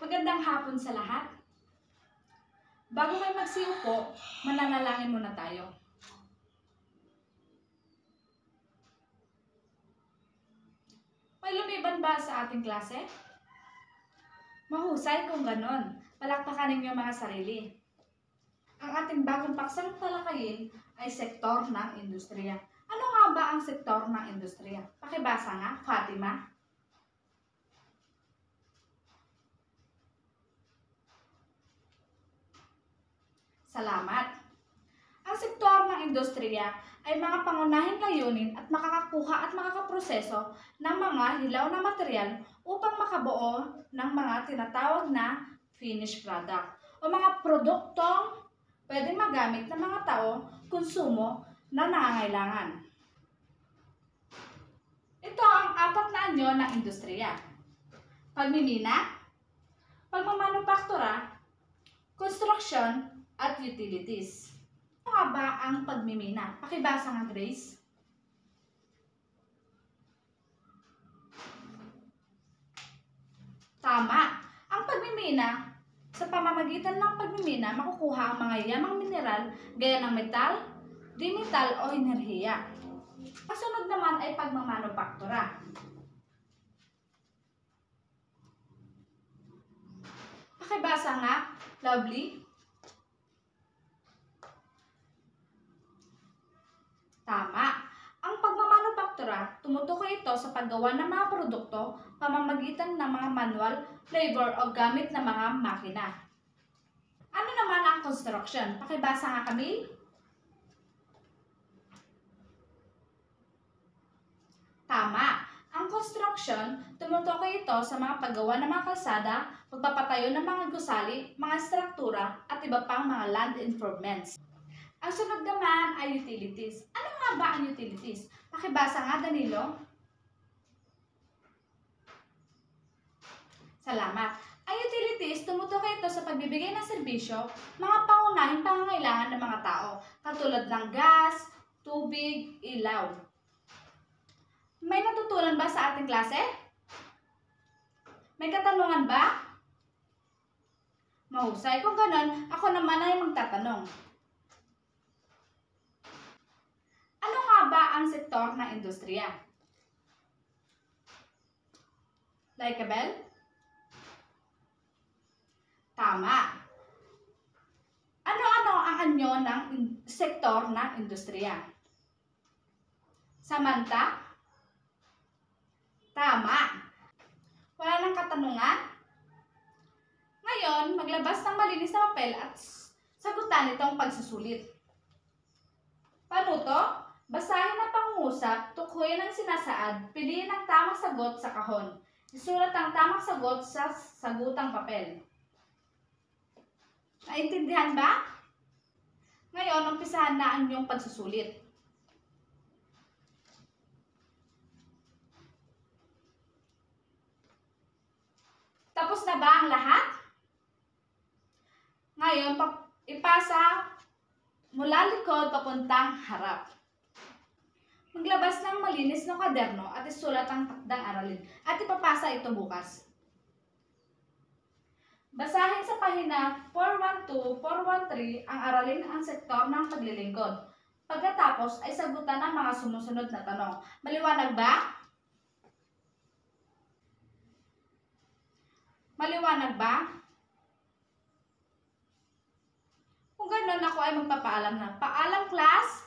Magandang hapon sa lahat. Bago kayo magsiupo, mananalangin muna tayo. May lumiban ba sa ating klase? Mahusay kung ganon. Palakpakan ninyo mga sarili. Ang ating bagong paksang talakayin ay sektor ng industriya. Ano nga ba ang sektor ng industriya? Pakibasa nga, Fatima. Salamat. Ang sektor ng industriya ay mga pangunahing layunin at makakakuha at makakaproseso ng mga hilaw na material upang makabuo ng mga tinatawag na finished product o mga produktong pwedeng magamit ng mga tao, konsumo na nangangailangan. Ito ang 4 na anyo ng industriya: pagmimina, pagmamanufaktura, construction, at utilities. Ano nga ba ang pagmimina? Pakibasa nga, Grace. Tama. Ang pagmimina, sa pamamagitan ng pagmimina, makukuha ang mga yamang mineral gaya ng metal, dimetal o enerhiya. Kasunod naman ay pagmamanufaktura. Pakibasa nga, Lovely. Tama. Ang pagmamanufaktura, tumutukoy ito sa paggawa ng mga produkto pamamagitan ng mga manual labor o gamit ng mga makina. Ano naman ang construction? Pakibasa nga, Camille. Tama. Ang construction, tumutukoy ito sa mga paggawa ng mga kalsada, pagpapatayo ng mga gusali, mga struktura, at iba pang mga land improvements. Ang sunod naman ay utilities. Ano nga ba ang utilities? Pakibasa nga, Danilo. Salamat. Ang utilities, tumutukoy ito sa pagbibigay ng serbisyo, mga pangunahing pangangailangan ng mga tao, katulad ng gas, tubig, ilaw. May natutunan ba sa ating klase? May katanungan ba? Mahusay. Kung ganon, ako naman ay magtatanong. Ano nga ba ang sektor ng industriya? Likeabel? Tama. Ano-ano ang anyo ng sektor ng industriya? Samantha? Tama. Wala nang katanungan? Ngayon, maglabas ng malinis na papel at sagutan itong pagsusulit. Panuto? Basahin ang pangungusap, tukuyin ang sinasaad, piliin ang tamang sagot sa kahon. Isulat ang tamang sagot sa sagutang papel. Naintindihan ba? Ngayon, umpisahan na ang iyong pagsusulit. Tapos na ba ang lahat? Ngayon, ipasa mula likod papuntang harap. Maglabas ng malinis na kwaderno at isulat ang takdang aralin at ipapasa ito bukas. Basahin sa pahina 412-413 ang aralin ang sektor ng paglilingkod. Pagkatapos ay sagutan ang mga sumusunod na tanong. Maliwanag ba? Maliwanag ba? Kung ganoon, ako ay magpapaalam na. Paalam, class!